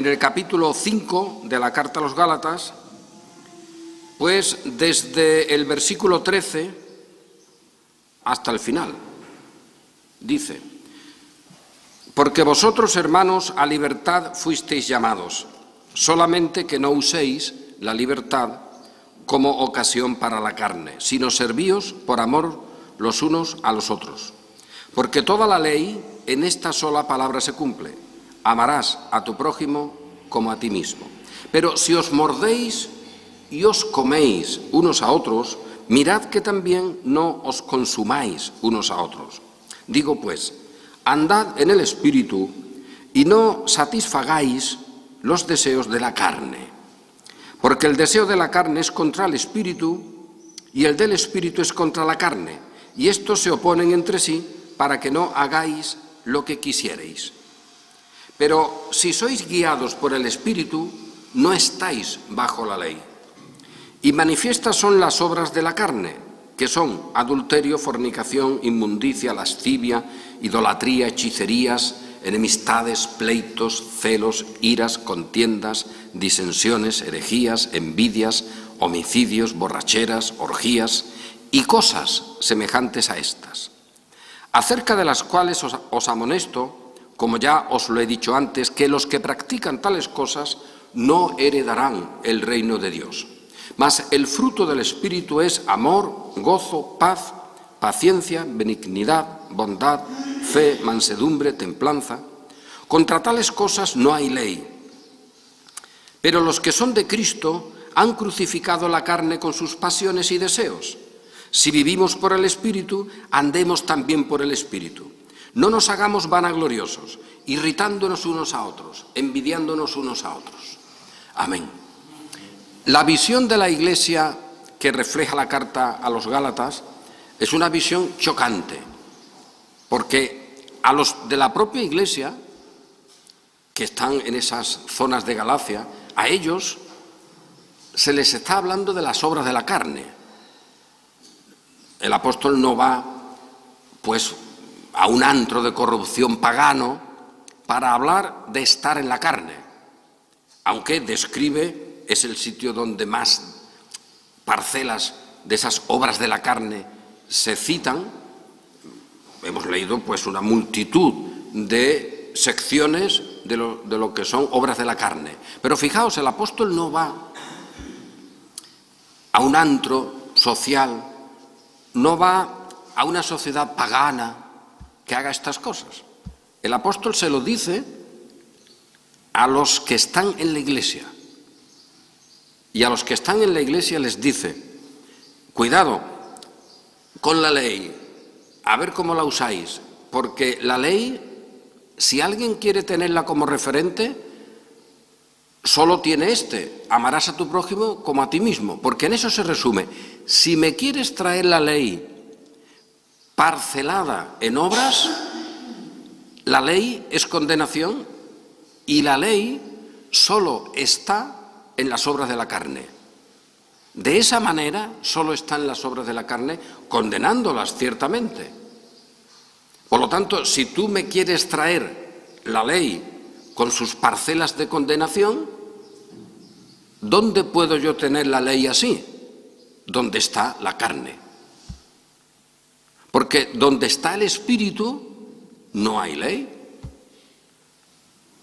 en el capítulo 5 de la carta a los Gálatas, pues desde el versículo 13 hasta el final. Dice: porque vosotros, hermanos, a libertad fuisteis llamados, solamente que no uséis la libertad como ocasión para la carne, sino servíos por amor los unos a los otros. Porque toda la ley en esta sola palabra se cumple: amarás a tu prójimo como a ti mismo. Pero si os mordéis y os coméis unos a otros, mirad que también no os consumáis unos a otros. Digo pues, andad en el Espíritu y no satisfagáis los deseos de la carne. Porque el deseo de la carne es contra el Espíritu y el del Espíritu es contra la carne, y estos se oponen entre sí para que no hagáis lo que quisierais. Pero si sois guiados por el Espíritu, no estáis bajo la ley. Y manifiestas son las obras de la carne, que son adulterio, fornicación, inmundicia, lascivia, idolatría, hechicerías, enemistades, pleitos, celos, iras, contiendas, disensiones, herejías, envidias, homicidios, borracheras, orgías y cosas semejantes a estas, acerca de las cuales os amonesto, como ya os lo he dicho antes, que los que practican tales cosas no heredarán el reino de Dios. Mas el fruto del Espíritu es amor, gozo, paz, paciencia, benignidad, bondad, fe, mansedumbre, templanza. Contra tales cosas no hay ley. Pero los que son de Cristo han crucificado la carne con sus pasiones y deseos. Si vivimos por el Espíritu, andemos también por el Espíritu. No nos hagamos vanagloriosos, irritándonos unos a otros, envidiándonos unos a otros. Amén. La visión de la Iglesia que refleja la carta a los Gálatas es una visión chocante, porque a los de la propia Iglesia, que están en esas zonas de Galacia, a ellos se les está hablando de las obras de la carne. El apóstol no va, pues, a un antro de corrupción pagano para hablar de estar en la carne, aunque describe, es el sitio donde más parcelas de esas obras de la carne se citan. Hemos leído pues una multitud de secciones de lo que son obras de la carne. Pero fijaos, el apóstol no va a un antro social, no va a una sociedad pagana que haga estas cosas. El apóstol se lo dice a los que están en la Iglesia. Y a los que están en la Iglesia les dice: cuidado con la ley, a ver cómo la usáis, porque la ley, si alguien quiere tenerla como referente, solo tiene amarás a tu prójimo como a ti mismo, porque en eso se resume. Si me quieres traer la ley parcelada en obras, la ley es condenación y la ley solo está en las obras de la carne. De esa manera solo están las obras de la carne, condenándolas ciertamente. Por lo tanto, si tú me quieres traer la ley con sus parcelas de condenación, ¿dónde puedo yo tener la ley así? Donde está la carne. Porque donde está el Espíritu no hay ley,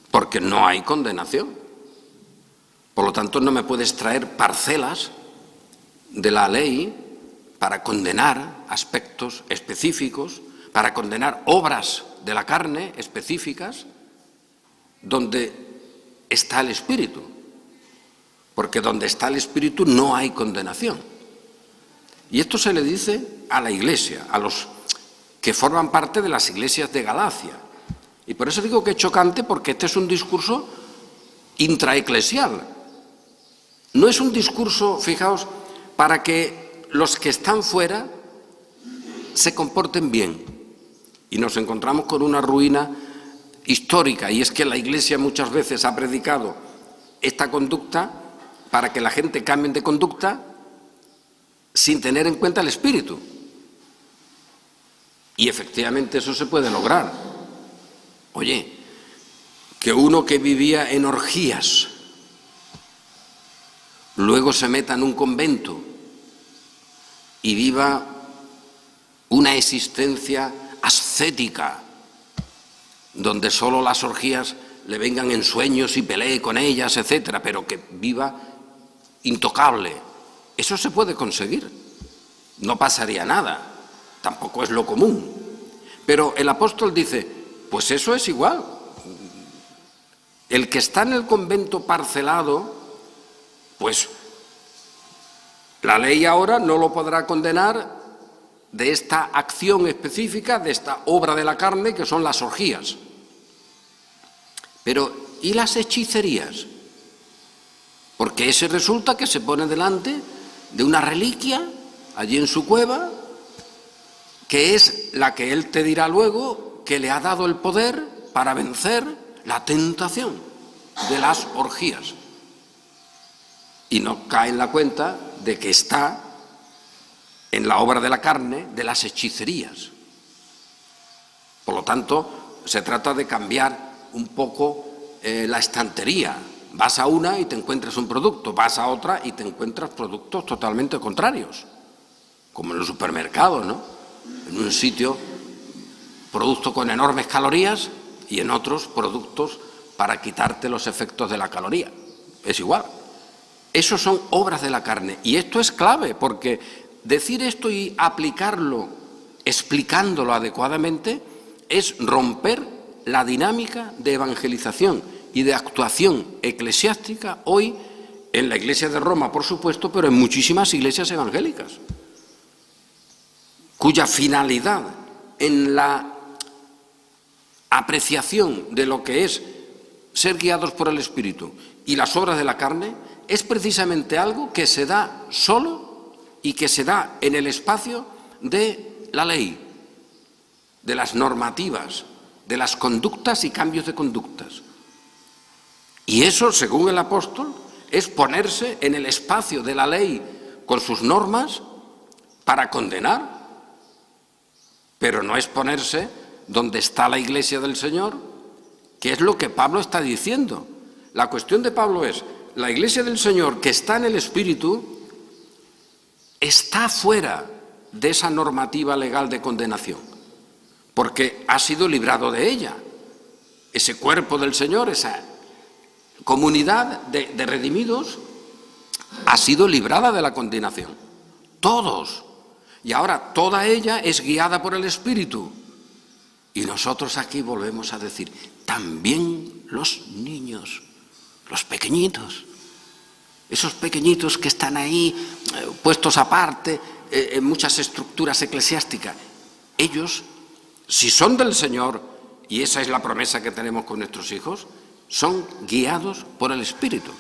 porque no hay condenación. Por lo tanto, no me puedes traer parcelas de la ley para condenar aspectos específicos, para condenar obras de la carne específicas, donde está el Espíritu. Porque donde está el Espíritu no hay condenación. Y esto se le dice a la Iglesia, a los que forman parte de las iglesias de Galacia. Y por eso digo que es chocante, porque este es un discurso intraeclesial. No es un discurso, fijaos, para que los que están fuera se comporten bien. Y nos encontramos con una ruina histórica, y es que la Iglesia muchas veces ha predicado esta conducta para que la gente cambie de conducta sin tener en cuenta el Espíritu. Y efectivamente eso se puede lograr. Oye, que uno que vivía en orgías, luego se meta en un convento y viva una existencia ascética, donde solo las orgías le vengan en sueños y pelee con ellas, etcétera, pero que viva intocable. Eso se puede conseguir. No pasaría nada. Tampoco es lo común. Pero el apóstol dice, pues eso es igual. El que está en el convento parcelado, pues la ley ahora no lo podrá condenar de esta acción específica, de esta obra de la carne, que son las orgías. Pero, ¿y las hechicerías? Porque ese resulta que se pone delante de una reliquia, allí en su cueva, que es la que él te dirá luego que le ha dado el poder para vencer la tentación de las orgías. Y no cae en la cuenta de que está en la obra de la carne de las hechicerías. Por lo tanto, se trata de cambiar un poco la estantería. Vas a una y te encuentras un producto, vas a otra y te encuentras productos totalmente contrarios, como en los supermercados, ¿no? En un sitio, producto con enormes calorías y en otros, productos para quitarte los efectos de la caloría. Es igual. Eso son obras de la carne. Y esto es clave, porque decir esto y aplicarlo, explicándolo adecuadamente, es romper la dinámica de evangelización y de actuación eclesiástica hoy en la Iglesia de Roma, por supuesto, pero en muchísimas iglesias evangélicas, cuya finalidad en la apreciación de lo que es ser guiados por el Espíritu y las obras de la carne es precisamente algo que se da solo y que se da en el espacio de la ley, de las normativas, de las conductas y cambios de conductas. Y eso, según el apóstol, es ponerse en el espacio de la ley con sus normas para condenar, pero no es ponerse donde está la Iglesia del Señor, que es lo que Pablo está diciendo. La cuestión de Pablo es, la Iglesia del Señor que está en el Espíritu está fuera de esa normativa legal de condenación, porque ha sido librado de ella. Ese cuerpo del Señor, esa comunidad de redimidos, ha sido librada de la condenación. Todos. Y ahora toda ella es guiada por el Espíritu. Y nosotros aquí volvemos a decir, también los niños, los pequeñitos, esos pequeñitos que están ahí puestos aparte en muchas estructuras eclesiásticas, ellos, si son del Señor, y esa es la promesa que tenemos con nuestros hijos, son guiados por el Espíritu.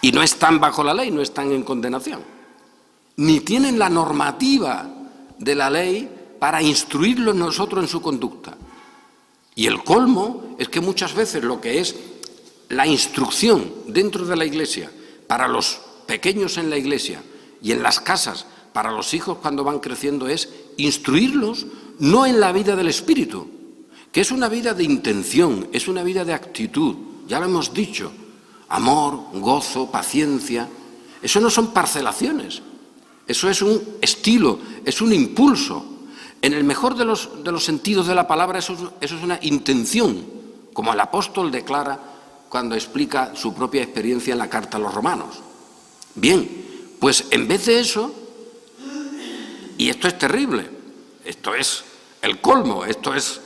Y no están bajo la ley, no están en condenación. Ni tienen la normativa de la ley para instruirlos nosotros en su conducta. Y el colmo es que muchas veces lo que es la instrucción dentro de la Iglesia para los pequeños en la Iglesia y en las casas para los hijos cuando van creciendo es instruirlos no en la vida del Espíritu, que es una vida de intención, es una vida de actitud, ya lo hemos dicho, amor, gozo, paciencia. Eso no son parcelaciones, eso es un estilo, es un impulso. En el mejor de los sentidos de la palabra, eso es una intención, como el apóstol declara cuando explica su propia experiencia en la carta a los romanos. Bien, pues en vez de eso, y esto es terrible, esto es el colmo, esto es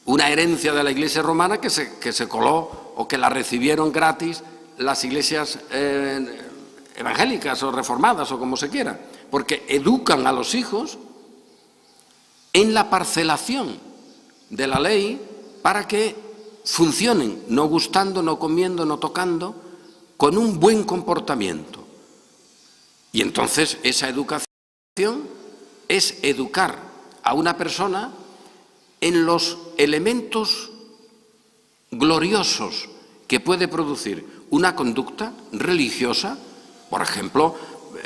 una herencia de la Iglesia romana que se coló o que la recibieron gratis las iglesias evangélicas o reformadas o como se quiera, porque educan a los hijos en la parcelación de la ley para que funcionen, no gustando, no comiendo, no tocando, con un buen comportamiento. Y entonces esa educación es educar a una persona en los elementos gloriosos que puede producir una conducta religiosa, por ejemplo,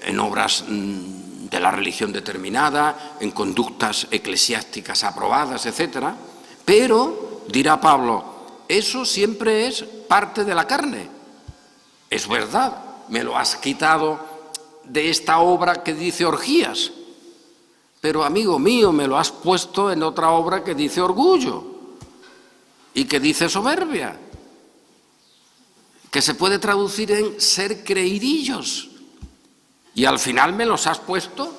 en obras de la religión determinada, en conductas eclesiásticas aprobadas, etcétera. Pero, dirá Pablo, eso siempre es parte de la carne. Es verdad, me lo has quitado de esta obra que dice orgías, pero amigo mío, me lo has puesto en otra obra que dice orgullo y que dice soberbia, que se puede traducir en ser creidillos. Y al final me los has puesto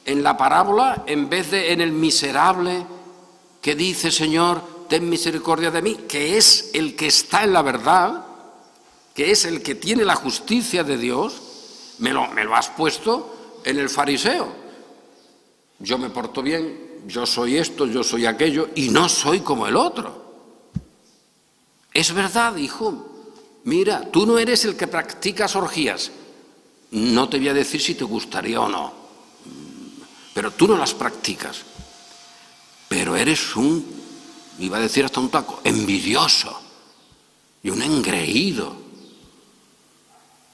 en la parábola en vez de en el miserable que dice, Señor, ten misericordia de mí, que es el que está en la verdad, que es el que tiene la justicia de Dios, me lo has puesto en el fariseo. Yo me porto bien, yo soy esto, yo soy aquello, y no soy como el otro. Es verdad, hijo. Mira, tú no eres el que practicas orgías. No te voy a decir si te gustaría o no, pero tú no las practicas. Pero eres iba a decir hasta un taco, envidioso y un engreído.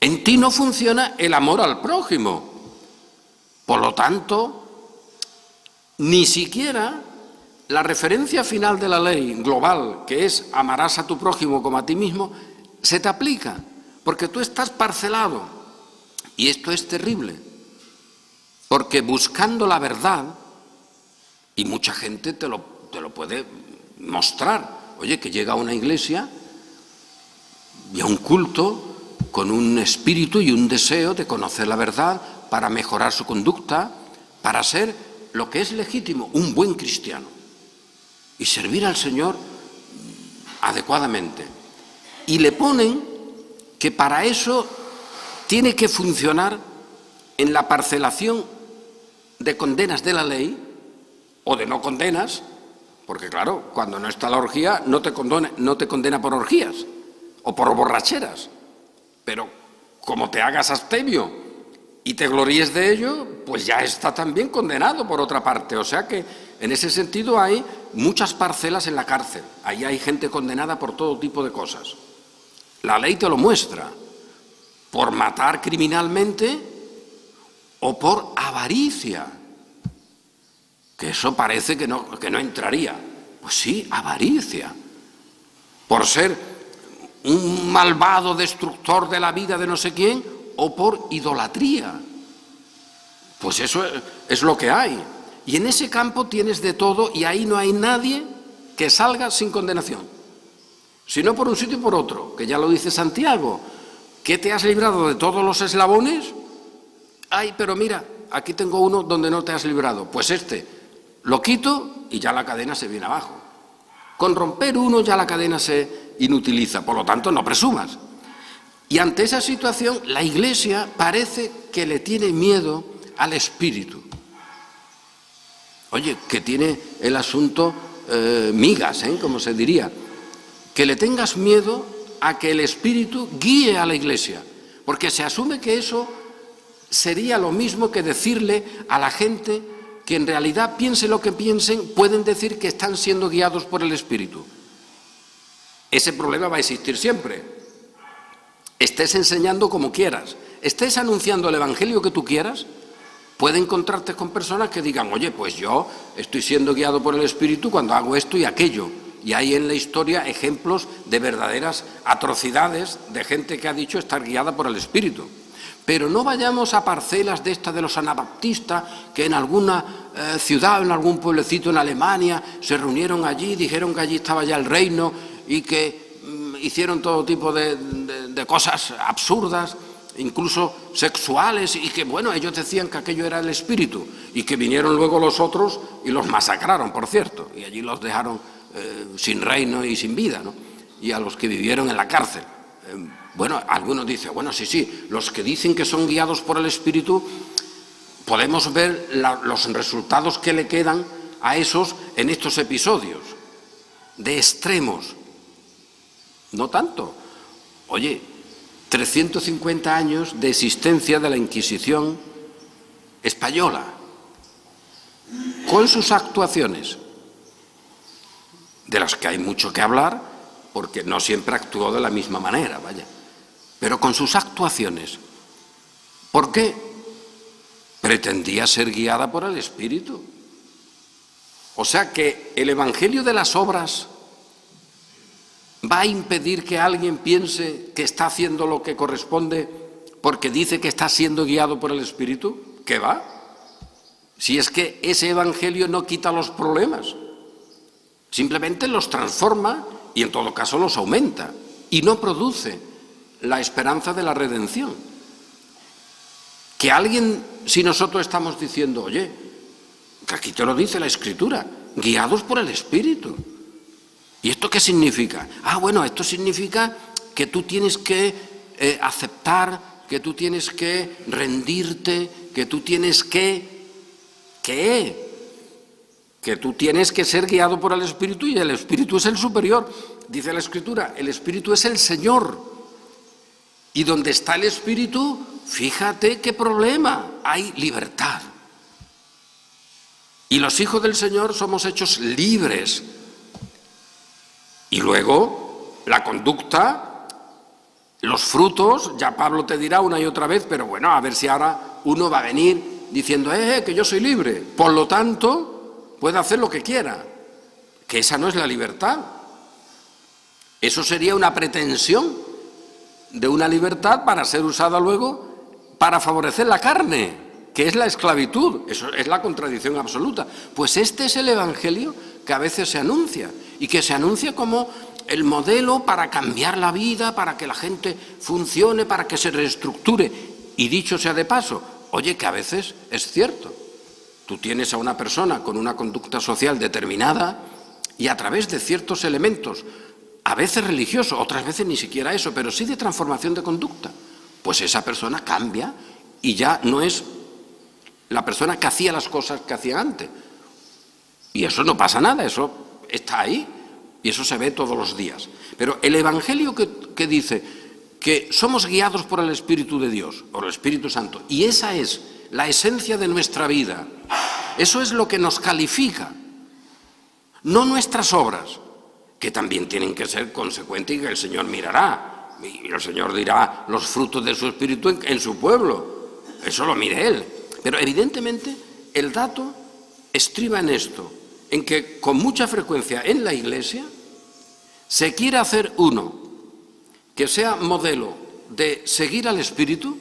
En ti no funciona el amor al prójimo. Por lo tanto, ni siquiera la referencia final de la ley global, que es amarás a tu prójimo como a ti mismo, se te aplica, porque tú estás parcelado. Y esto es terrible, porque buscando la verdad, y mucha gente te lo puede mostrar, oye, que llega a una iglesia y a un culto con un espíritu y un deseo de conocer la verdad para mejorar su conducta, para ser lo que es legítimo, un buen cristiano, y servir al Señor adecuadamente. Y le ponen que para eso tiene que funcionar en la parcelación de condenas de la ley o de no condenas, porque claro, cuando no está la orgía no te condena por orgías o por borracheras, pero como te hagas abstemio y te gloríes de ello, pues ya está también condenado por otra parte. O sea que en ese sentido hay muchas parcelas en la cárcel, ahí hay gente condenada por todo tipo de cosas. La ley te lo muestra, por matar criminalmente o por avaricia, que eso parece que no entraría. Pues sí, avaricia, por ser un malvado destructor de la vida de no sé quién o por idolatría. Pues eso es lo que hay. Y en ese campo tienes de todo y ahí no hay nadie que salga sin condenación. Si no por un sitio y por otro, que ya lo dice Santiago. ¿Qué te has librado de todos los eslabones? Ay, pero mira, aquí tengo uno donde no te has librado. Pues este lo quito y ya la cadena se viene abajo. Con romper uno ya la cadena se inutiliza, por lo tanto no presumas. Y ante esa situación la Iglesia parece que le tiene miedo al espíritu. Oye, que tiene el asunto migas, como se diría. Que le tengas miedo a que el espíritu guíe a la Iglesia, porque se asume que eso sería lo mismo que decirle a la gente que en realidad piense lo que piensen, pueden decir que están siendo guiados por el espíritu. Ese problema va a existir siempre. Estés enseñando como quieras, estés anunciando el evangelio que tú quieras, puede encontrarte con personas que digan, oye, pues yo estoy siendo guiado por el espíritu cuando hago esto y aquello. Y hay en la historia ejemplos de verdaderas atrocidades de gente que ha dicho estar guiada por el Espíritu. Pero no vayamos a parcelas de estas de los anabaptistas que en alguna ciudad, en algún pueblecito en Alemania, se reunieron allí, dijeron que allí estaba ya el reino y que hicieron todo tipo de cosas absurdas, incluso sexuales, y que, bueno, ellos decían que aquello era el Espíritu y que vinieron luego los otros y los masacraron, por cierto, y allí los dejaron sin reino y sin vida, ¿no? Y a los que vivieron en la cárcel. Bueno, algunos dicen, bueno, sí, los que dicen que son guiados por el Espíritu, podemos ver los resultados que le quedan a esos en estos episodios, de extremos. No tanto. Oye, 350 años de existencia de la Inquisición española, con sus actuaciones, de las que hay mucho que hablar, porque no siempre actuó de la misma manera, vaya, pero con sus actuaciones. ¿Por qué? Pretendía ser guiada por el Espíritu. O sea que el Evangelio de las obras va a impedir que alguien piense que está haciendo lo que corresponde porque dice que está siendo guiado por el Espíritu? ¿Qué va? Si es que ese evangelio no quita los problemas, simplemente los transforma y en todo caso los aumenta y no produce la esperanza de la redención. Que alguien, si nosotros estamos diciendo, oye, que aquí te lo dice la Escritura, guiados por el Espíritu. ¿Y esto qué significa? Bueno, esto significa que tú tienes que aceptar, que tú tienes que rendirte, que tú tienes que tú tienes que ser guiado por el Espíritu y el Espíritu es el superior. Dice la Escritura, el Espíritu es el Señor. Y donde está el Espíritu, fíjate qué problema, hay libertad. Y los hijos del Señor somos hechos libres. Y luego, la conducta, los frutos, ya Pablo te dirá una y otra vez, pero bueno, a ver si ahora uno va a venir diciendo, que yo soy libre, por lo tanto, puede hacer lo que quiera. Que esa no es la libertad. Eso sería una pretensión de una libertad para ser usada luego para favorecer la carne, que es la esclavitud. Eso es la contradicción absoluta. Pues este es el evangelio que a veces se anuncia, y que se anuncia como el modelo para cambiar la vida, para que la gente funcione, para que se reestructure. Y dicho sea de paso, oye, que a veces es cierto. Tú tienes a una persona con una conducta social determinada y a través de ciertos elementos, a veces religiosos, otras veces ni siquiera eso, pero sí de transformación de conducta, pues esa persona cambia y ya no es la persona que hacía las cosas que hacía antes. Y eso no pasa nada, eso está ahí y eso se ve todos los días. Pero el evangelio que dice que somos guiados por el Espíritu de Dios, por el Espíritu Santo, y esa es la esencia de nuestra vida, eso es lo que nos califica, no nuestras obras, que también tienen que ser consecuentes y que el Señor mirará, y el Señor dirá los frutos de su Espíritu en su pueblo, eso lo mire Él. Pero evidentemente el dato estriba en esto, en que con mucha frecuencia en la Iglesia se quiere hacer uno que sea modelo de seguir al Espíritu,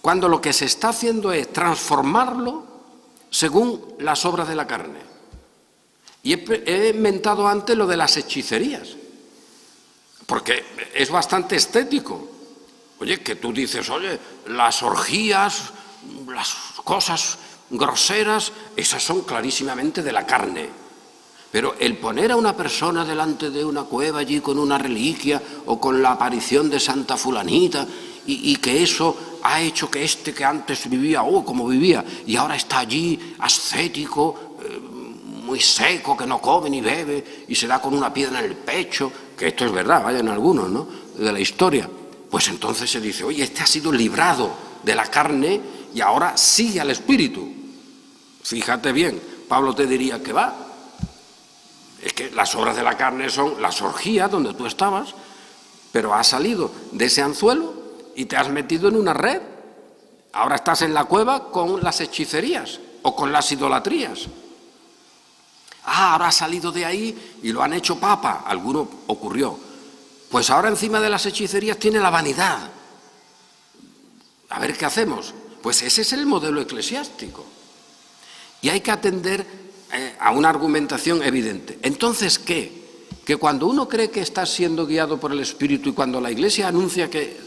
cuando lo que se está haciendo es transformarlo según las obras de la carne. Y he inventado antes lo de las hechicerías, porque es bastante estético. Oye, que tú dices, oye, las orgías, las cosas groseras, esas son clarísimamente de la carne. Pero el poner a una persona delante de una cueva allí con una reliquia o con la aparición de Santa Fulanita y que eso ha hecho que que antes vivía, como vivía, y ahora está allí ascético, muy seco, que no come ni bebe y se da con una piedra en el pecho, que esto es verdad, vayan algunos, ¿no?, de la historia, pues entonces se dice, oye, este ha sido librado de la carne y ahora sigue al Espíritu. Fíjate bien, Pablo te diría que va. Es que las obras de la carne son las orgías donde tú estabas, pero has salido de ese anzuelo y te has metido en una red. Ahora estás en la cueva con las hechicerías o con las idolatrías. Ahora has salido de ahí y lo han hecho papa. Alguno ocurrió. Pues ahora encima de las hechicerías tiene la vanidad. A ver qué hacemos. Pues ese es el modelo eclesiástico. Y hay que atender a una argumentación evidente. Entonces, ¿qué? Que cuando uno cree que está siendo guiado por el Espíritu y cuando la Iglesia anuncia que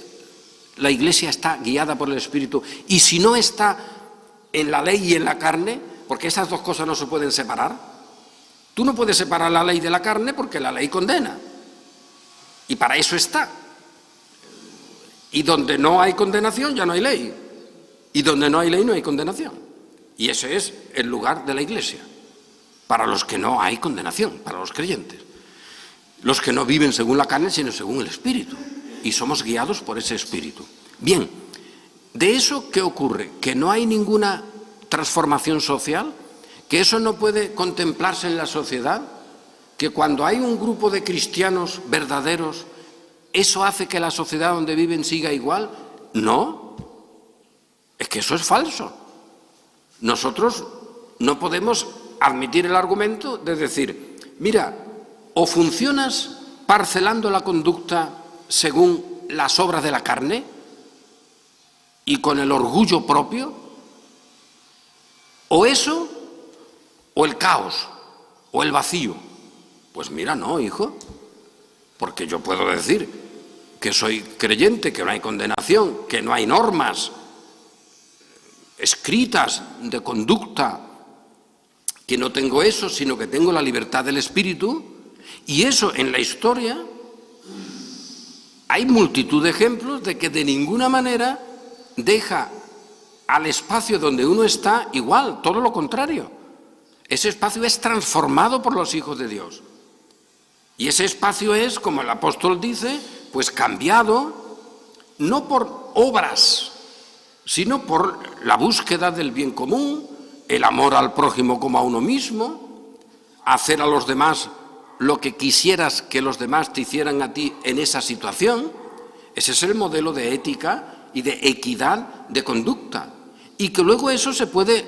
la Iglesia está guiada por el Espíritu y si no está en la ley y en la carne, porque esas dos cosas no se pueden separar, tú no puedes separar la ley de la carne porque la ley condena y para eso está. Y donde no hay condenación ya no hay ley y donde no hay ley no hay condenación y ese es el lugar de la Iglesia. Para los que no hay condenación, para los creyentes. Los que no viven según la carne, sino según el Espíritu. Y somos guiados por ese Espíritu. Bien, ¿de eso qué ocurre? Que no hay ninguna transformación social, que eso no puede contemplarse en la sociedad, que cuando hay un grupo de cristianos verdaderos, ¿eso hace que la sociedad donde viven siga igual? No, es que eso es falso. Nosotros no podemos admitir el argumento de decir, mira, o funcionas parcelando la conducta según las obras de la carne y con el orgullo propio? ¿O eso o el caos o el vacío? Pues mira, no, hijo, porque yo puedo decir que soy creyente, que no hay condenación, que no hay normas escritas de conducta, que no tengo eso, sino que tengo la libertad del espíritu. Y eso en la historia hay multitud de ejemplos de que de ninguna manera deja al espacio donde uno está igual, todo lo contrario. Ese espacio es transformado por los hijos de Dios. Y ese espacio es, como el apóstol dice, pues cambiado no por obras, sino por la búsqueda del bien común, el amor al prójimo como a uno mismo, hacer a los demás lo que quisieras que los demás te hicieran a ti en esa situación. Ese es el modelo de ética y de equidad de conducta. Y que luego eso se puede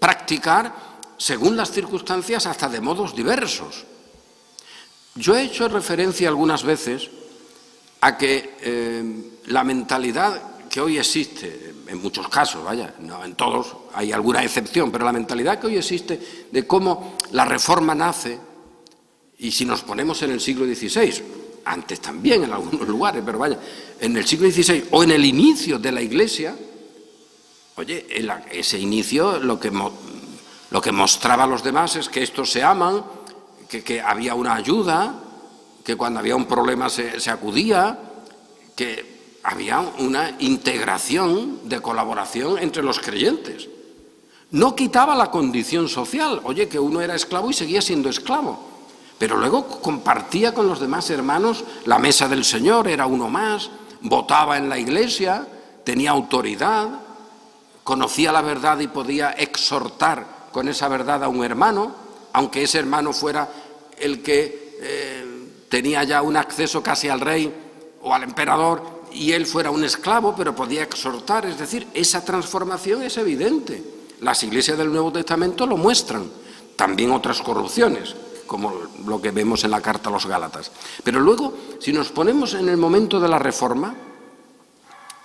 practicar según las circunstancias hasta de modos diversos. Yo he hecho referencia algunas veces a que la mentalidad que hoy existe, en muchos casos, vaya, no en todos, hay alguna excepción, pero la mentalidad que hoy existe de cómo la reforma nace, y si nos ponemos en el siglo XVI, antes también en algunos lugares, pero vaya, en el siglo XVI o en el inicio de la Iglesia, oye, ese inicio lo que mostraba a los demás es que estos se aman, que había una ayuda, que cuando había un problema se acudía, que había una integración de colaboración entre los creyentes. No quitaba la condición social, oye, que uno era esclavo y seguía siendo esclavo, pero luego compartía con los demás hermanos la mesa del Señor, era uno más, votaba en la iglesia, tenía autoridad, conocía la verdad y podía exhortar con esa verdad a un hermano, aunque ese hermano fuera el que tenía ya un acceso casi al rey o al emperador y él fuera un esclavo, pero podía exhortar. Es decir, esa transformación es evidente. Las iglesias del Nuevo Testamento lo muestran. También otras corrupciones, como lo que vemos en la carta a los Gálatas. Pero luego, si nos ponemos en el momento de la Reforma,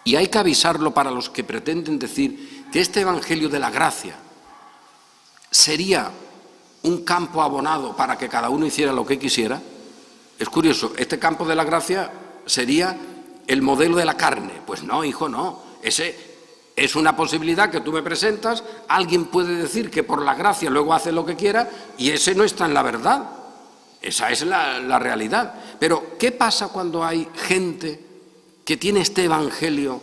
y hay que avisarlo para los que pretenden decir que este Evangelio de la gracia sería un campo abonado para que cada uno hiciera lo que quisiera, es curioso, este campo de la gracia sería el modelo de la carne. Pues no, hijo, no. Ese es una posibilidad que tú me presentas, alguien puede decir que por la gracia luego hace lo que quiera y ese no está en la verdad. Esa es la realidad. Pero, ¿qué pasa cuando hay gente que tiene este evangelio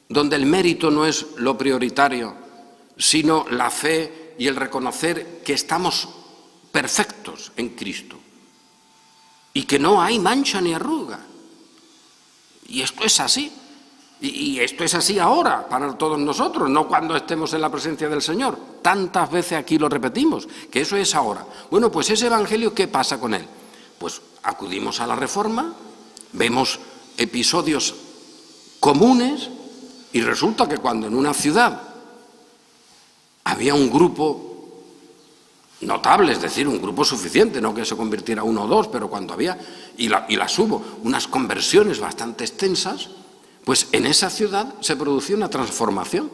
donde el mérito no es lo prioritario, sino la fe y el reconocer que estamos perfectos en Cristo y que no hay mancha ni arruga? Y esto es así. Y esto es así ahora para todos nosotros, no cuando estemos en la presencia del Señor. Tantas veces aquí lo repetimos, que eso es ahora. Bueno, pues ese evangelio, ¿qué pasa con él? Pues acudimos a la Reforma, vemos episodios comunes y resulta que cuando en una ciudad había un grupo notable, es decir, un grupo suficiente, no que se convirtiera uno o dos, pero cuando había, y las hubo, unas conversiones bastante extensas, pues en esa ciudad se producía una transformación.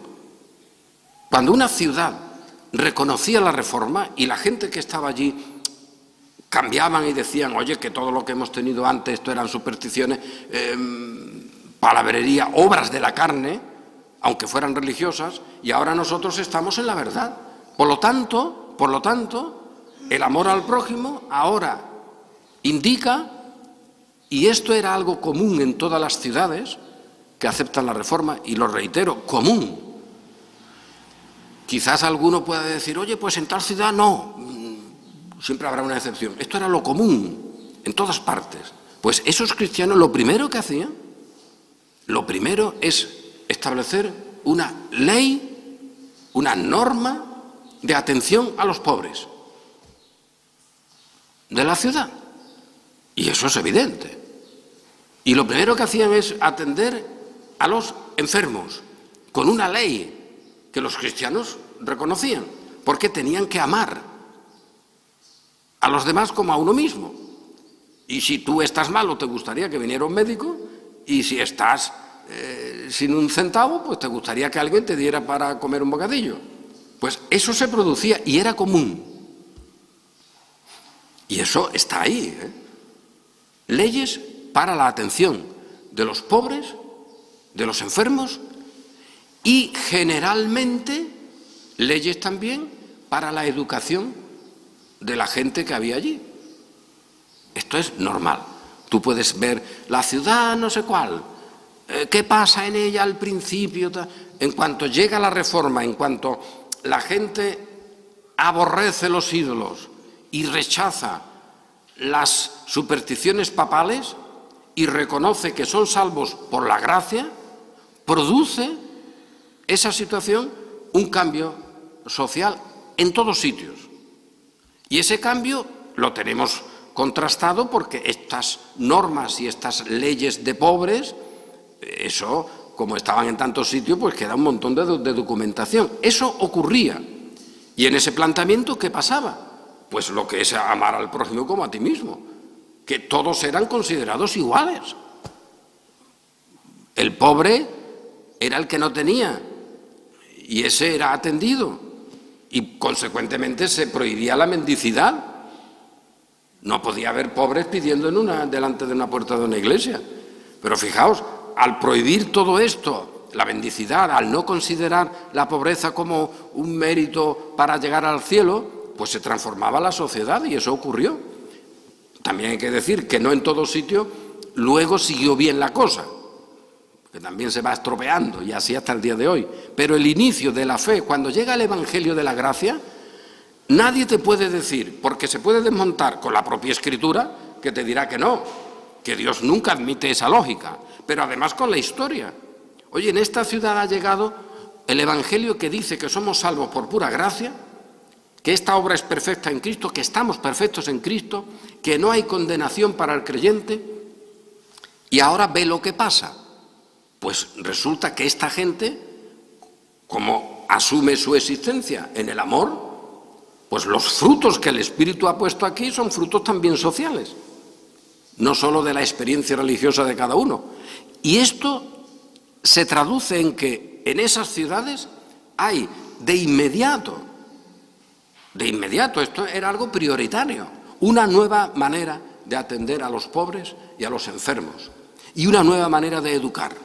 Cuando una ciudad reconocía la Reforma y la gente que estaba allí cambiaban y decían, oye, que todo lo que hemos tenido antes, esto eran supersticiones, palabrería, obras de la carne, aunque fueran religiosas, y ahora nosotros estamos en la verdad. Por lo tanto, el amor al prójimo ahora indica, y esto era algo común en todas las ciudades que aceptan la Reforma, y lo reitero, común. Quizás alguno pueda decir, oye, pues en tal ciudad no, siempre habrá una excepción. Esto era lo común en todas partes. Pues esos cristianos lo primero que hacían, lo primero es establecer una ley, una norma de atención a los pobres de la ciudad. Y eso es evidente. Y lo primero que hacían es atender a los enfermos, con una ley que los cristianos reconocían, porque tenían que amar a los demás como a uno mismo. Y si tú estás malo, te gustaría que viniera un médico, y si estás sin un centavo, pues te gustaría que alguien te diera para comer un bocadillo. Pues eso se producía y era común. Y eso está ahí, ¿eh? Leyes para la atención de los pobres, de los enfermos, y generalmente leyes también para la educación de la gente que había allí. Esto es normal. Tú puedes ver la ciudad no sé cuál, qué pasa en ella al principio. En cuanto llega la reforma, en cuanto la gente aborrece los ídolos y rechaza las supersticiones papales y reconoce que son salvos por la gracia, produce esa situación un cambio social en todos sitios. Y ese cambio lo tenemos contrastado porque estas normas y estas leyes de pobres, eso, como estaban en tantos sitios, pues queda un montón de documentación. Eso ocurría. Y en ese planteamiento, ¿qué pasaba? Pues lo que es amar al prójimo como a ti mismo, que todos eran considerados iguales. El pobre era el que no tenía y ese era atendido y consecuentemente se prohibía la mendicidad. No podía haber pobres pidiendo delante de una puerta de una iglesia. Pero fijaos, al prohibir todo esto, la mendicidad, al no considerar la pobreza como un mérito para llegar al cielo, pues se transformaba la sociedad y eso ocurrió. También hay que decir que no en todo sitio luego siguió bien la cosa, que también se va estropeando y así hasta el día de hoy. Pero el inicio de la fe, cuando llega el Evangelio de la Gracia, nadie te puede decir, porque se puede desmontar con la propia Escritura, que te dirá que no, que Dios nunca admite esa lógica, pero además con la historia. Oye, en esta ciudad ha llegado el Evangelio que dice que somos salvos por pura gracia, que esta obra es perfecta en Cristo, que estamos perfectos en Cristo, que no hay condenación para el creyente, y ahora ve lo que pasa. Pues resulta que esta gente, como asume su existencia en el amor, pues los frutos que el Espíritu ha puesto aquí son frutos también sociales, no solo de la experiencia religiosa de cada uno. Y esto se traduce en que en esas ciudades hay de inmediato, esto era algo prioritario, una nueva manera de atender a los pobres y a los enfermos y una nueva manera de educar.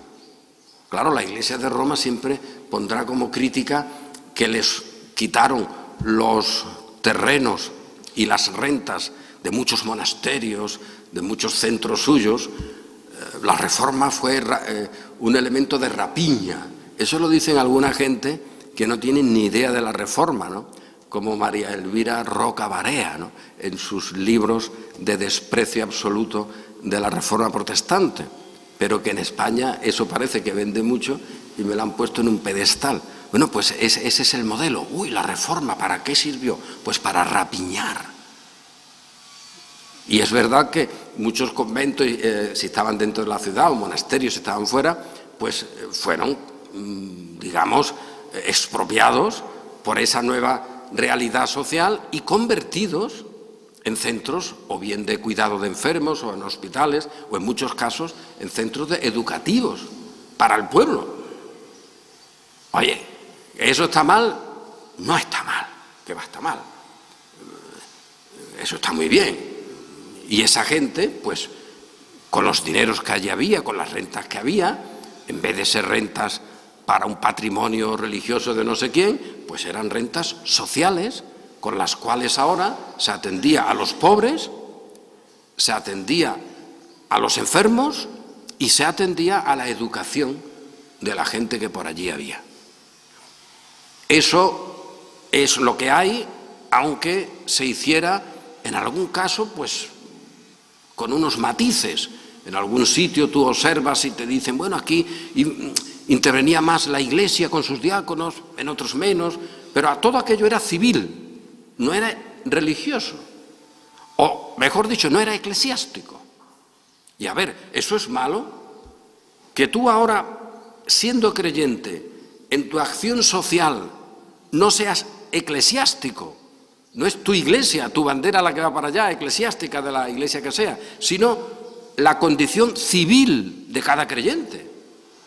Claro, la Iglesia de Roma siempre pondrá como crítica que les quitaron los terrenos y las rentas de muchos monasterios, de muchos centros suyos. La reforma fue un elemento de rapiña. Eso lo dicen alguna gente que no tienen ni idea de la reforma, ¿no? Como María Elvira Roca Barea, ¿no? En sus libros de desprecio absoluto de la reforma protestante, pero que en España eso parece que vende mucho y me lo han puesto en un pedestal. Bueno, pues ese es el modelo. Uy, la reforma, ¿para qué sirvió? Pues para rapiñar. Y es verdad que muchos conventos, si estaban dentro de la ciudad, o monasterios si estaban fuera, pues fueron, digamos, expropiados por esa nueva realidad social y convertidos en centros o bien de cuidado de enfermos o en hospitales o en muchos casos en centros educativos para el pueblo. Oye, ¿eso está mal? No está mal, que va a estar mal. Eso está muy bien. Y esa gente, pues, con los dineros que allí había, con las rentas que había, en vez de ser rentas para un patrimonio religioso de no sé quién, pues eran rentas sociales con las cuales ahora se atendía a los pobres, se atendía a los enfermos y se atendía a la educación de la gente que por allí había. Eso es lo que hay, aunque se hiciera en algún caso, pues, con unos matices. En algún sitio tú observas y te dicen, bueno, aquí intervenía más la Iglesia con sus diáconos, en otros menos, pero todo aquello era civil, no era religioso, o mejor dicho, no era eclesiástico. Y a ver, ¿eso es malo? Que tú ahora, siendo creyente, en tu acción social no seas eclesiástico, No es tu iglesia, tu bandera la que va para allá, eclesiástica de la iglesia que sea, sino la condición civil de cada creyente.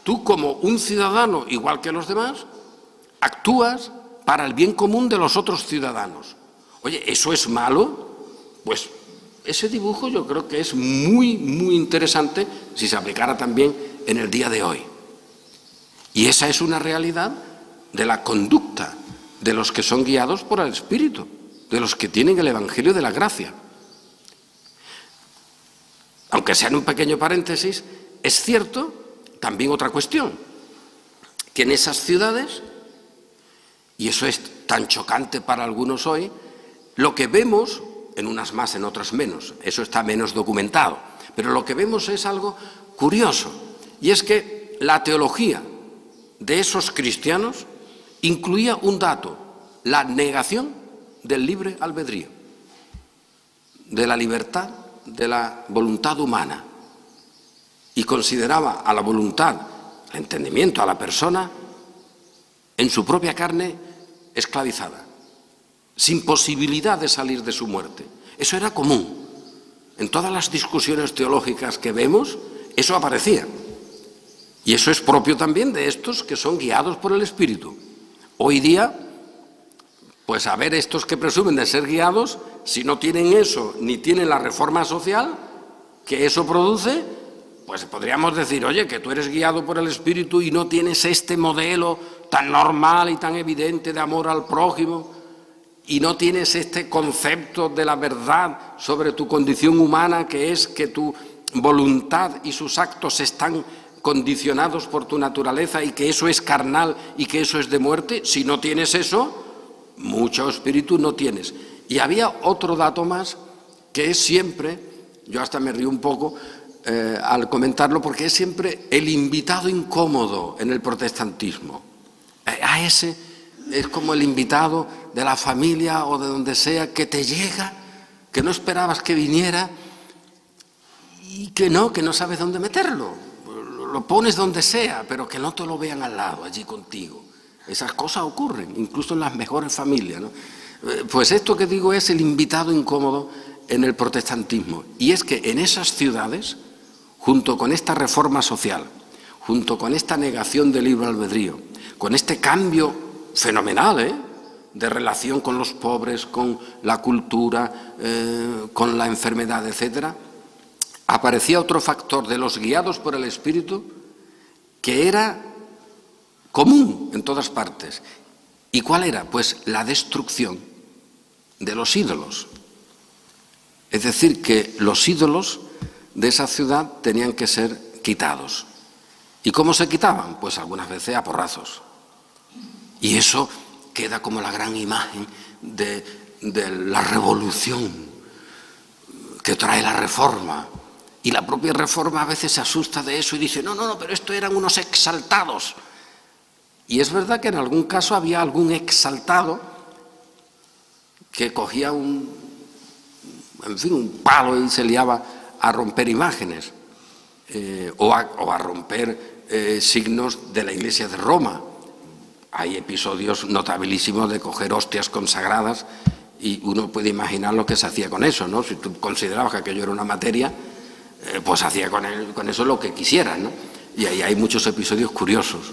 Tú, como un ciudadano igual que los demás, actúas para el bien común de los otros ciudadanos. Oye, ¿eso es malo? Pues ese dibujo yo creo que es muy, muy interesante si se aplicara también en el día de hoy. Y esa es una realidad de la conducta de los que son guiados por el Espíritu, de los que tienen el Evangelio de la gracia. Aunque sea en un pequeño paréntesis, es cierto también otra cuestión, que en esas ciudades, y eso es tan chocante para algunos hoy, lo que vemos, en unas más, en otras menos, eso está menos documentado, pero lo que vemos es algo curioso, y es que la teología de esos cristianos incluía un dato, la negación del libre albedrío, de la libertad, de la voluntad humana, y consideraba a la voluntad, al entendimiento, a la persona, en su propia carne esclavizada, sin posibilidad de salir de su muerte. Eso era común. En todas las discusiones teológicas que vemos, eso aparecía. Y eso es propio también de estos que son guiados por el Espíritu. Hoy día, pues a ver estos que presumen de ser guiados, si no tienen eso, ni tienen la reforma social que eso produce, pues podríamos decir, oye, que tú eres guiado por el Espíritu y no tienes este modelo tan normal y tan evidente de amor al prójimo, y no tienes este concepto de la verdad sobre tu condición humana, que es que tu voluntad y sus actos están condicionados por tu naturaleza y que eso es carnal y que eso es de muerte. Si no tienes eso, mucho espíritu no tienes. Y había otro dato más que es siempre, yo hasta me río un poco al comentarlo, porque es siempre el invitado incómodo en el protestantismo. A ese es como el invitado de la familia o de donde sea que te llega, que no esperabas que viniera y que no sabes dónde meterlo. Lo pones donde sea, pero que no te lo vean al lado, allí contigo. Esas cosas ocurren, incluso en las mejores familias, ¿no? Pues esto que digo es el invitado incómodo en el protestantismo. Y es que en esas ciudades, junto con esta reforma social, junto con esta negación del libre albedrío, con este cambio fenomenal, de relación con los pobres, con la cultura, con la enfermedad, etcétera, aparecía otro factor de los guiados por el Espíritu que era común en todas partes. ¿Y cuál era? Pues la destrucción de los ídolos. Es decir, que los ídolos de esa ciudad tenían que ser quitados. ¿Y cómo se quitaban? Pues algunas veces a porrazos. Y eso queda como la gran imagen de la revolución que trae la Reforma. Y la propia Reforma a veces se asusta de eso y dice, no, pero esto eran unos exaltados. Y es verdad que en algún caso había algún exaltado que cogía un palo y se liaba a romper imágenes o a romper signos de la Iglesia de Roma. Hay episodios notabilísimos de coger hostias consagradas y uno puede imaginar lo que se hacía con eso, ¿no? Si tú considerabas que aquello era una materia, pues hacía con eso lo que quisiera, ¿no? Y ahí hay muchos episodios curiosos.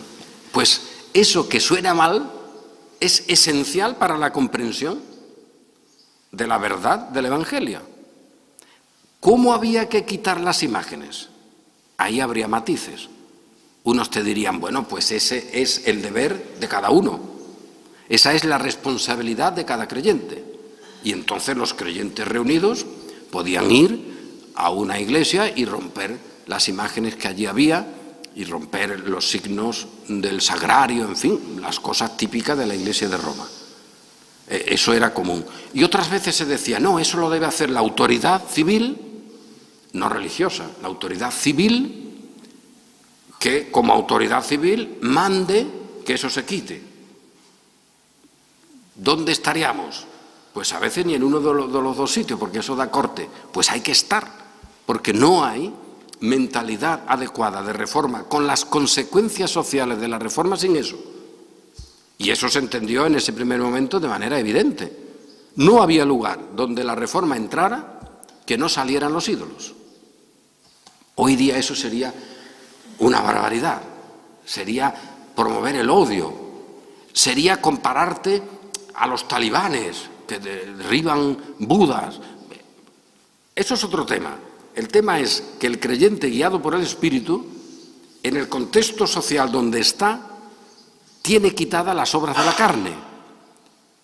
Pues eso que suena mal es esencial para la comprensión de la verdad del Evangelio. ¿Cómo había que quitar las imágenes? Ahí habría matices. Unos te dirían, bueno, pues ese es el deber de cada uno. Esa es la responsabilidad de cada creyente. Y entonces los creyentes reunidos podían ir a una iglesia y romper las imágenes que allí había y romper los signos del sagrario, en fin, las cosas típicas de la Iglesia de Roma. Eso era común. Y otras veces se decía, no, eso lo debe hacer la autoridad civil, no religiosa, la autoridad civil, que como autoridad civil mande que eso se quite. ¿Dónde estaríamos? Pues a veces ni en uno de los dos sitios, porque eso da corte. Pues hay que estar, porque no hay mentalidad adecuada de reforma, con las consecuencias sociales de la reforma sin eso. Y eso se entendió en ese primer momento de manera evidente. No había lugar donde la Reforma entrara que no salieran los ídolos. Hoy día eso sería una barbaridad, sería promover el odio, sería compararte a los talibanes que derriban budas. Eso es otro tema. El tema es que el creyente guiado por el Espíritu, en el contexto social donde está, tiene quitadas las obras de la carne.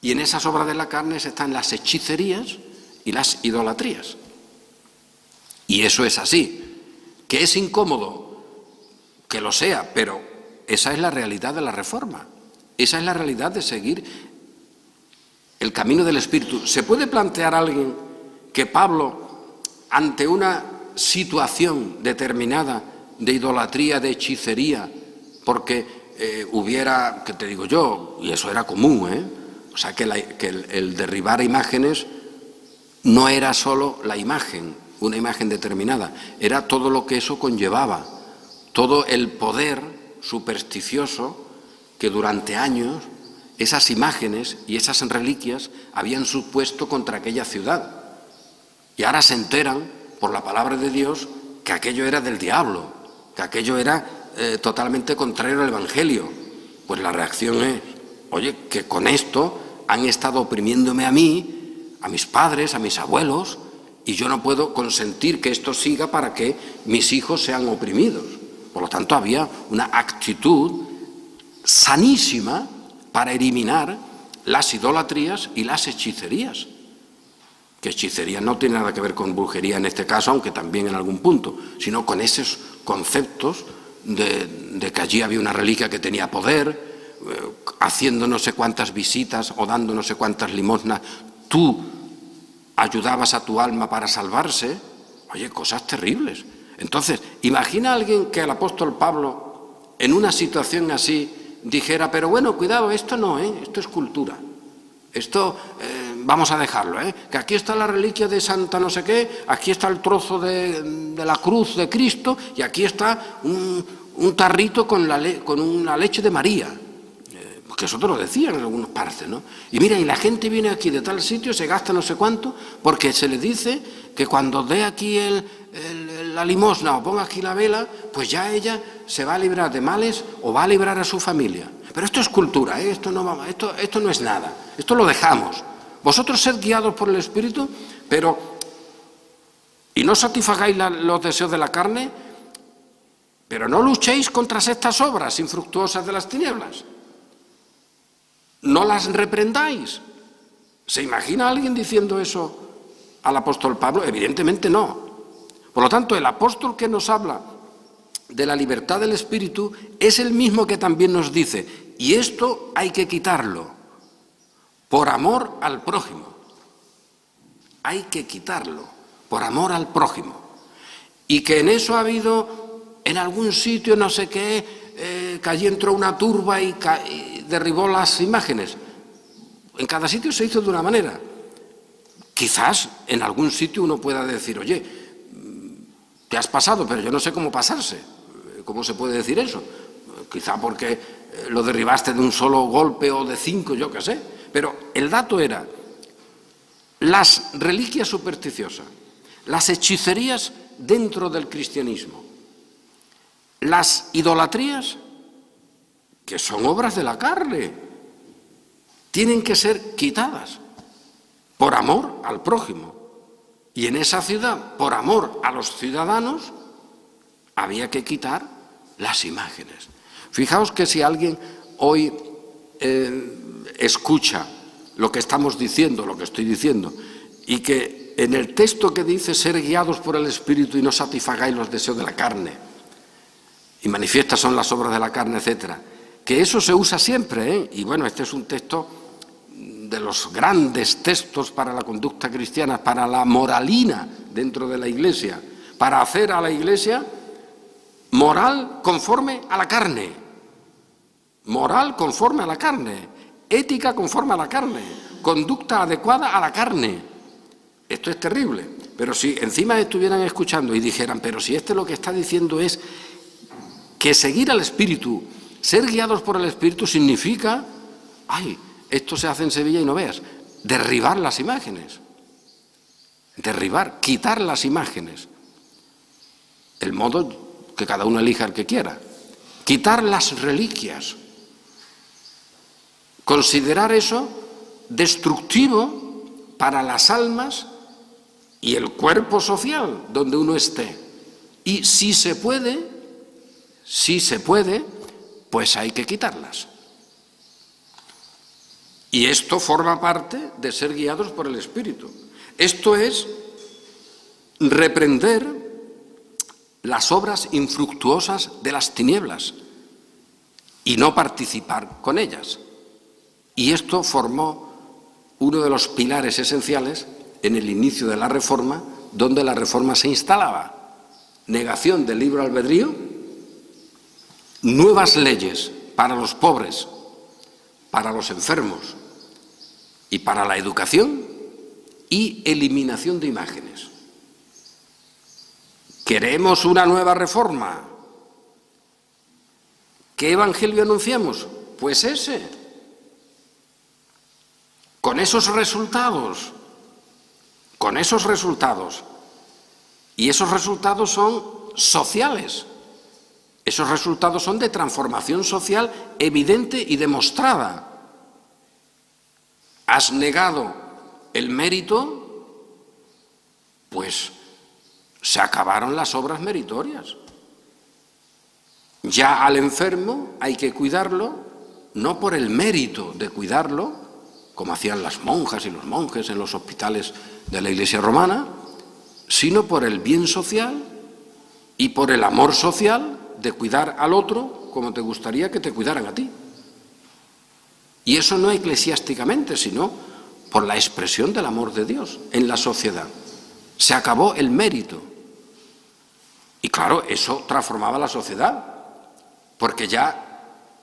Y en esas obras de la carne están las hechicerías y las idolatrías. Y eso es así. Que es incómodo, que lo sea, pero esa es la realidad de la Reforma. Esa es la realidad de seguir el camino del Espíritu. ¿Se puede plantear a alguien que Pablo, ante una situación determinada de idolatría, de hechicería, porque hubiera, ¿qué te digo yo? Y eso era común, o sea, que el derribar imágenes no era solo la imagen, una imagen determinada, era todo lo que eso conllevaba, todo el poder supersticioso que durante años esas imágenes y esas reliquias habían supuesto contra aquella ciudad. Y ahora se enteran, por la palabra de Dios, que aquello era del diablo, que aquello era totalmente contrario al Evangelio. Pues la reacción es, oye, que con esto han estado oprimiéndome a mí, a mis padres, a mis abuelos, y yo no puedo consentir que esto siga para que mis hijos sean oprimidos. Por lo tanto, había una actitud sanísima para eliminar las idolatrías y las hechicerías. Que hechicería no tiene nada que ver con brujería en este caso, aunque también en algún punto, sino con esos conceptos de que allí había una reliquia que tenía poder, haciendo no sé cuántas visitas o dando no sé cuántas limosnas, tú ayudabas a tu alma para salvarse. Oye, cosas terribles. Entonces, imagina a alguien que el apóstol Pablo, en una situación así, dijera, pero bueno, cuidado, esto no, esto es cultura. Esto vamos a dejarlo, que aquí está la reliquia de Santa no sé qué, aquí está el trozo de la cruz de Cristo y aquí está un tarrito con una leche de María. Que eso te lo decían en algunas partes, ¿no? Y mira, y la gente viene aquí de tal sitio, se gasta no sé cuánto, porque se le dice que cuando dé aquí la limosna o ponga aquí la vela, pues ya ella se va a librar de males o va a librar a su familia. Pero esto es cultura, esto no es nada, esto lo dejamos. Vosotros sed guiados por el Espíritu, y no satisfagáis los deseos de la carne, pero no luchéis contra estas obras infructuosas de las tinieblas. No las reprendáis. ¿Se imagina alguien diciendo eso al apóstol Pablo? Evidentemente no. Por lo tanto, el apóstol que nos habla de la libertad del Espíritu es el mismo que también nos dice, y esto hay que quitarlo, por amor al prójimo. Hay que quitarlo, por amor al prójimo. Y que en eso ha habido, en algún sitio, no sé qué, que allí entró una turba y derribó las imágenes. En cada sitio se hizo de una manera. Quizás en algún sitio uno pueda decir, oye, te has pasado, pero yo no sé cómo pasarse. ¿Cómo se puede decir eso? Quizá porque lo derribaste de un solo golpe o de 5, yo qué sé. Pero el dato era, las reliquias supersticiosas, las hechicerías dentro del cristianismo, las idolatrías, que son obras de la carne, tienen que ser quitadas por amor al prójimo. Y en esa ciudad, por amor a los ciudadanos, había que quitar las imágenes. Fijaos que si alguien hoy escucha lo que estamos diciendo, lo que estoy diciendo, y que en el texto que dice ser guiados por el Espíritu y no satisfagáis los deseos de la carne, y manifiestas son las obras de la carne, etcétera, que eso se usa siempre, y bueno, este es un texto de los grandes textos para la conducta cristiana, para la moralina dentro de la Iglesia, para hacer a la Iglesia moral conforme a la carne, moral conforme a la carne, ética conforme a la carne, conducta adecuada a la carne. Esto es terrible, pero si encima estuvieran escuchando y dijeran, pero si lo que está diciendo es que seguir al Espíritu, ser guiados por el Espíritu significa, esto se hace en Sevilla y no veas. derribar las imágenes. Derribar, quitar las imágenes. El modo que cada uno elija el que quiera. Quitar las reliquias. Considerar eso destructivo para las almas y el cuerpo social donde uno esté. Y si se puede, pues hay que quitarlas. Y esto forma parte de ser guiados por el Espíritu. Esto es reprender las obras infructuosas de las tinieblas y no participar con ellas. Y esto formó uno de los pilares esenciales en el inicio de la Reforma, donde la Reforma se instalaba. Negación del libre albedrío, nuevas leyes para los pobres, para los enfermos y para la educación y eliminación de imágenes. ¿Queremos una nueva reforma? ¿Qué evangelio anunciamos? Pues ese. Con esos resultados. Y esos resultados son sociales. Esos resultados son de transformación social evidente y demostrada. ¿Has negado el mérito? Pues se acabaron las obras meritorias. Ya al enfermo hay que cuidarlo, no por el mérito de cuidarlo, como hacían las monjas y los monjes en los hospitales de la Iglesia romana, sino por el bien social y por el amor social de cuidar al otro como te gustaría que te cuidaran a ti. Y eso no eclesiásticamente, sino por la expresión del amor de Dios en la sociedad. Se acabó el mérito. Y claro, eso transformaba la sociedad, porque ya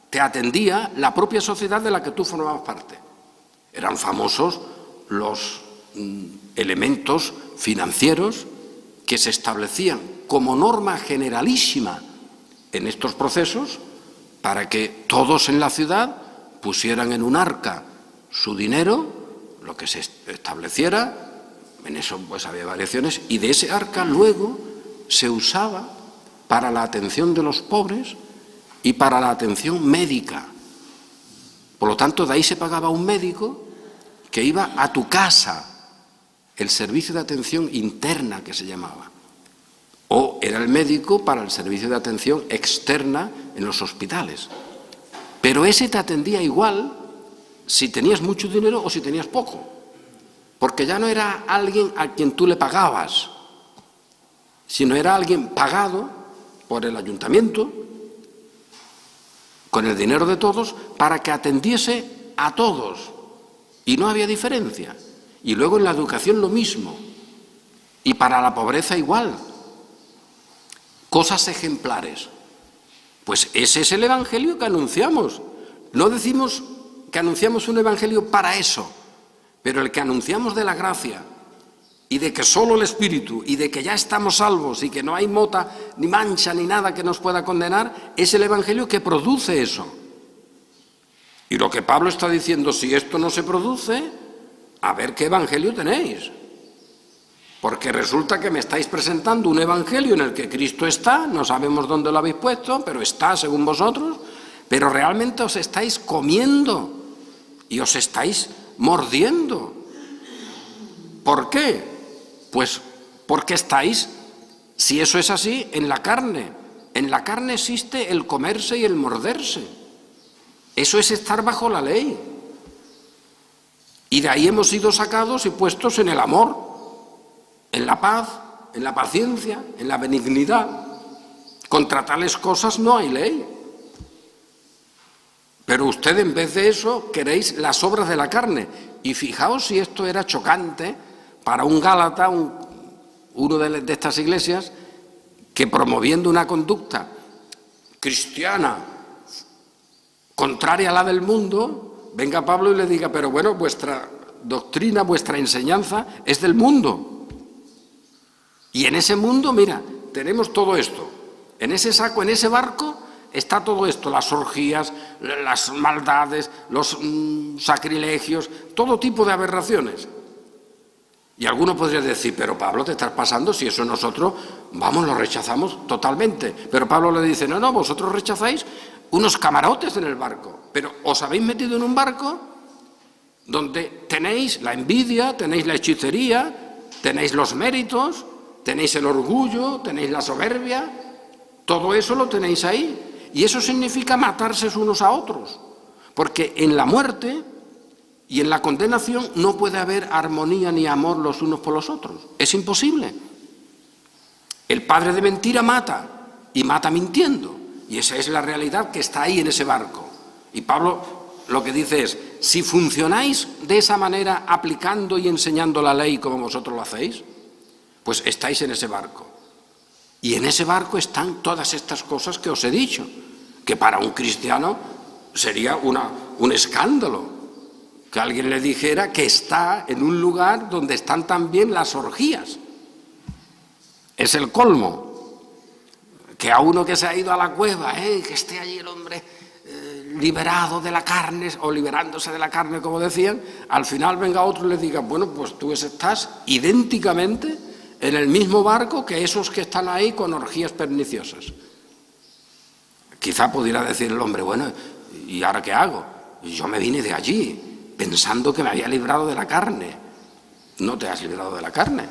te atendía la propia sociedad de la que tú formabas parte. Eran famosos los elementos financieros que se establecían como norma generalísima en estos procesos para que todos en la ciudad pusieran en un arca su dinero, lo que se estableciera, en eso pues había variaciones, y de ese arca luego se usaba para la atención de los pobres y para la atención médica. Por lo tanto, de ahí se pagaba un médico que iba a tu casa, el servicio de atención interna que se llamaba. O era el médico para el servicio de atención externa en los hospitales. Pero ese te atendía igual si tenías mucho dinero o si tenías poco. Porque ya no era alguien a quien tú le pagabas, sino era alguien pagado por el ayuntamiento, con el dinero de todos, para que atendiese a todos. Y no había diferencia. Y luego en la educación lo mismo. Y para la pobreza igual. Cosas ejemplares. Pues ese es el evangelio que anunciamos. No decimos que anunciamos un evangelio para eso, pero el que anunciamos de la gracia y de que solo el Espíritu y de que ya estamos salvos y que no hay mota, ni mancha, ni nada que nos pueda condenar, es el evangelio que produce eso. Y lo que Pablo está diciendo, si esto no se produce, a ver qué evangelio tenéis. Porque resulta que me estáis presentando un evangelio en el que Cristo está, no sabemos dónde lo habéis puesto, pero está según vosotros, pero realmente os estáis comiendo y os estáis mordiendo. ¿Por qué? Pues porque estáis, si eso es así, en la carne. En la carne existe el comerse y el morderse. Eso es estar bajo la ley. Y de ahí hemos sido sacados y puestos en el amor, en la paz, en la paciencia, en la benignidad. Contra tales cosas no hay ley. Pero usted en vez de eso queréis las obras de la carne. Y fijaos si esto era chocante para un Gálata, uno de estas iglesias, que promoviendo una conducta cristiana contraria a la del mundo, venga Pablo y le diga, pero bueno, vuestra doctrina, vuestra enseñanza es del mundo. Y en ese mundo, mira, tenemos todo esto. En ese saco, en ese barco, está todo esto, las orgías, las maldades, los sacrilegios, todo tipo de aberraciones. Y alguno podría decir, pero Pablo, te estás pasando, si eso nosotros, vamos, lo rechazamos totalmente. Pero Pablo le dice, no, vosotros rechazáis unos camarotes en el barco, pero os habéis metido en un barco donde tenéis la envidia, tenéis la hechicería, tenéis los méritos, tenéis el orgullo, tenéis la soberbia, todo eso lo tenéis ahí. Y eso significa matarse unos a otros, porque en la muerte y en la condenación no puede haber armonía ni amor los unos por los otros. Es imposible. El padre de mentira mata, y mata mintiendo. Y esa es la realidad que está ahí en ese barco. Y Pablo lo que dice es, si funcionáis de esa manera aplicando y enseñando la ley como vosotros lo hacéis, pues estáis en ese barco. Y en ese barco están todas estas cosas que os he dicho, que para un cristiano sería un escándalo que alguien le dijera que está en un lugar donde están también las orgías. Es el colmo. Que a uno que se ha ido a la cueva, que esté allí el hombre liberado de la carne o liberándose de la carne, como decían, al final venga otro y le diga, bueno, pues tú estás idénticamente en el mismo barco que esos que están ahí con orgías perniciosas. Quizá pudiera decir el hombre, bueno, ¿y ahora qué hago? Yo me vine de allí pensando que me había librado de la carne. No te has librado de la carne,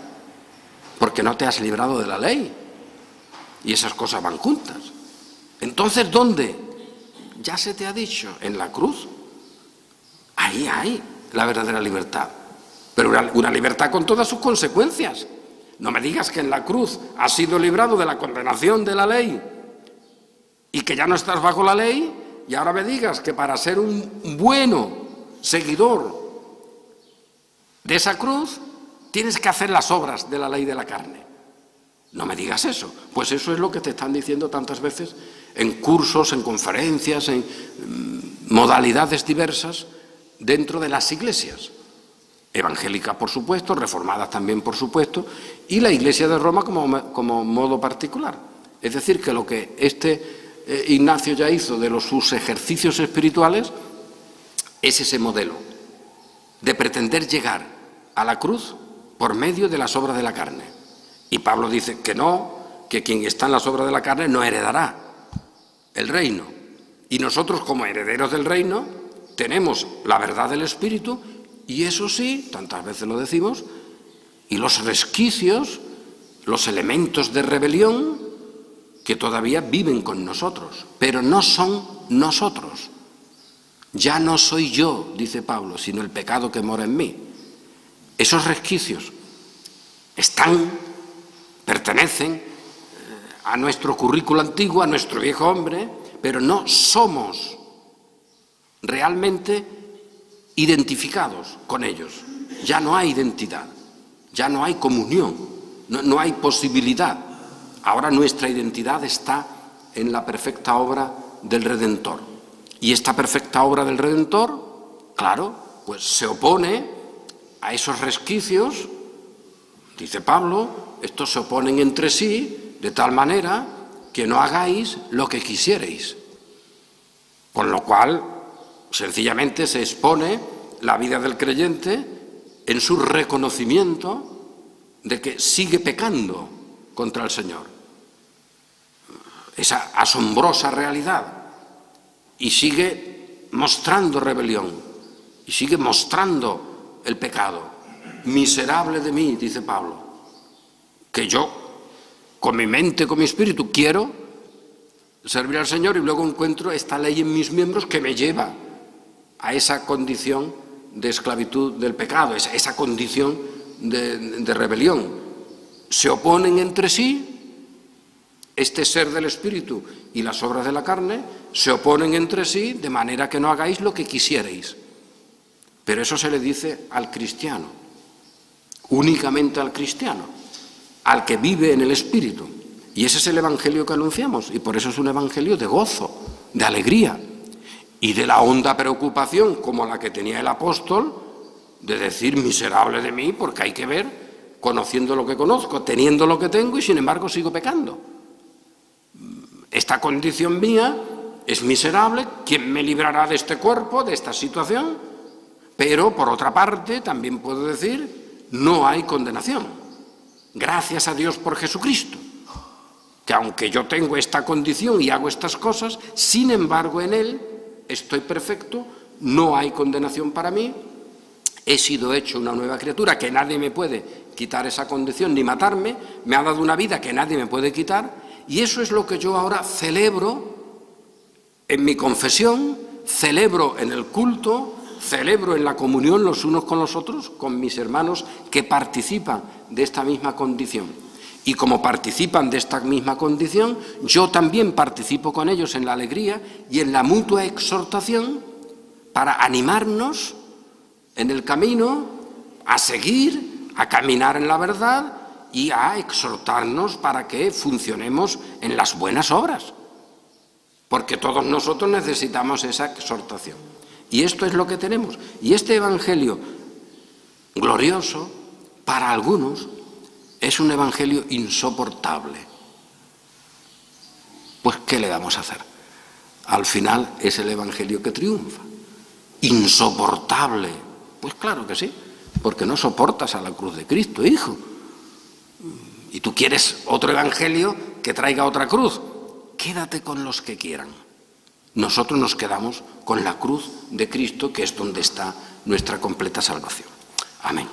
porque no te has librado de la ley. Y esas cosas van juntas. Entonces, ¿dónde? Ya se te ha dicho, en la cruz. Ahí hay la verdadera libertad. Pero una libertad con todas sus consecuencias. No me digas que en la cruz has sido librado de la condenación de la ley y que ya no estás bajo la ley, y ahora me digas que para ser un bueno seguidor de esa cruz tienes que hacer las obras de la ley de la carne. No me digas eso. Pues eso es lo que te están diciendo tantas veces en cursos, en conferencias, en modalidades diversas dentro de las iglesias. Evangélicas, por supuesto, reformadas también, por supuesto, y la Iglesia de Roma como modo particular. Es decir, que lo que Ignacio ya hizo de sus ejercicios espirituales es ese modelo de pretender llegar a la cruz por medio de las obras de la carne. Y Pablo dice que no, que quien está en las obras de la carne no heredará el reino. Y nosotros, como herederos del reino, tenemos la verdad del Espíritu, y eso sí, tantas veces lo decimos, y los resquicios, los elementos de rebelión que todavía viven con nosotros, pero no son nosotros. Ya no soy yo, dice Pablo, sino el pecado que mora en mí. Esos resquicios pertenecen a nuestro currículo antiguo, a nuestro viejo hombre, pero no somos realmente identificados con ellos. Ya no hay identidad, ya no hay comunión, no hay posibilidad. Ahora nuestra identidad está en la perfecta obra del Redentor. Y esta perfecta obra del Redentor, claro, pues se opone a esos resquicios. Dice Pablo, estos se oponen entre sí de tal manera que no hagáis lo que quisierais. Con lo cual, sencillamente se expone la vida del creyente en su reconocimiento de que sigue pecando contra el Señor. Esa asombrosa realidad. Y sigue mostrando rebelión, y sigue mostrando el pecado. Miserable de mí, dice Pablo, que yo, con mi mente, con mi espíritu, quiero servir al Señor y luego encuentro esta ley en mis miembros que me lleva a esa condición de esclavitud del pecado, esa condición de rebelión. Se oponen entre sí. Este ser del Espíritu y las obras de la carne se oponen entre sí de manera que no hagáis lo que quisierais. Pero eso se le dice al cristiano, únicamente al cristiano, al que vive en el Espíritu. Y ese es el evangelio que anunciamos, y por eso es un evangelio de gozo, de alegría, y de la honda preocupación como la que tenía el apóstol, de decir miserable de mí, porque hay que ver, conociendo lo que conozco, teniendo lo que tengo, y sin embargo sigo pecando. Esta condición mía es miserable, ¿quién me librará de este cuerpo, de esta situación? Pero, por otra parte, también puedo decir, no hay condenación. Gracias a Dios por Jesucristo, que aunque yo tengo esta condición y hago estas cosas, sin embargo en Él estoy perfecto, no hay condenación para mí, he sido hecho una nueva criatura, que nadie me puede quitar esa condición ni matarme, me ha dado una vida que nadie me puede quitar, y eso es lo que yo ahora celebro en mi confesión, celebro en el culto, celebro en la comunión los unos con los otros, con mis hermanos que participan de esta misma condición. Y como participan de esta misma condición, yo también participo con ellos en la alegría y en la mutua exhortación para animarnos en el camino a seguir, a caminar en la verdad y a exhortarnos para que funcionemos en las buenas obras. Porque todos nosotros necesitamos esa exhortación. Y esto es lo que tenemos. Y este evangelio glorioso, para algunos, es un evangelio insoportable. Pues, ¿qué le vamos a hacer? Al final es el evangelio que triunfa. Insoportable. Pues claro que sí, porque no soportas a la cruz de Cristo, hijo. Y tú quieres otro evangelio que traiga otra cruz. Quédate con los que quieran. Nosotros nos quedamos con la cruz de Cristo, que es donde está nuestra completa salvación. Amén.